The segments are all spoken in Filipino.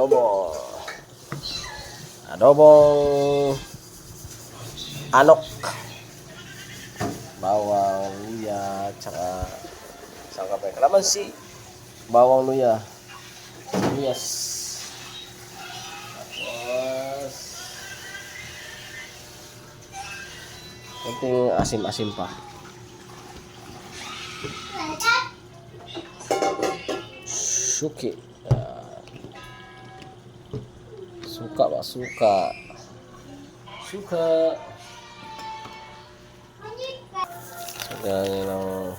Adobo. Adobong anok. Bawang, luya, tsaka sangkap kalamansi. Bawang, luya. Yes. Tapos konting asim-asim pa. Suki. Suka ba? Suka. Ganyan lang.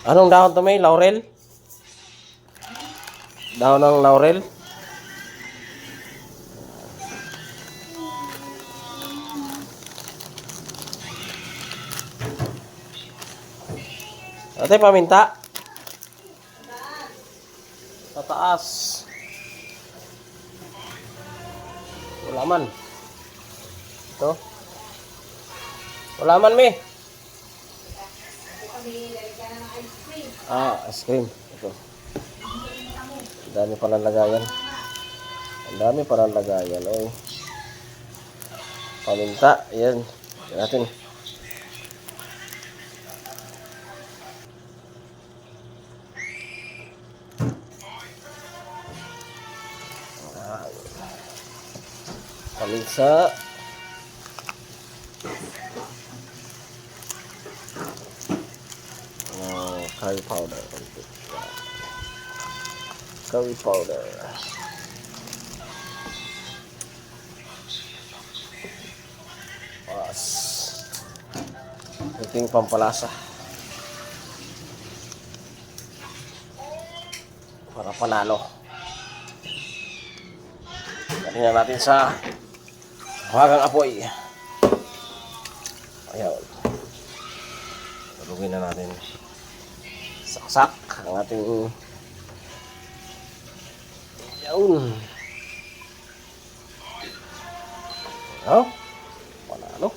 Anong dahon to, May? Laurel? Dahon ng laurel? Ate, paminta? Sa taas. Wala man. Ito. Wala man, May. Ice cream. Ito. Ang dami palang lagayan. Ang dami palang lagayan. Oh. Paminta. Ayan. Ayan natin. Paminta. Curry powder. Curry powder. Pas. Ito yung pampalasa. Para panalo. Tingnan natin sa hawagang apoy. Ayan. Tulugin na natin. Saksak ang ating yun. Oh, panalo.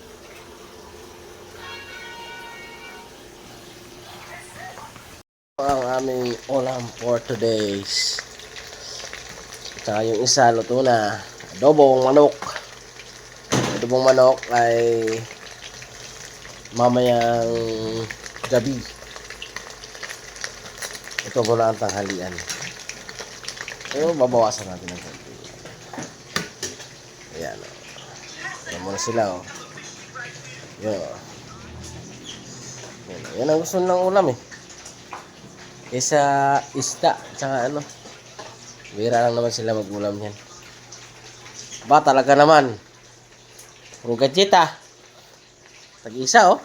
Ang aming ulam for today's. Tsaka yung isa luto na. Adobong manok. Adobong manok ay mamayang gabi. Ito muna ang tanghalian. So, babawasan natin ng konti. Ayan. Ayan muna sila, oh. Ayan, oh. Yan ang gusto ng ulam, eh. Isa isda, tsaka ano. Bira lang naman sila mag-ulam yan. Ba, talaga naman. Puro gadget, ah. Tag-isa, oh.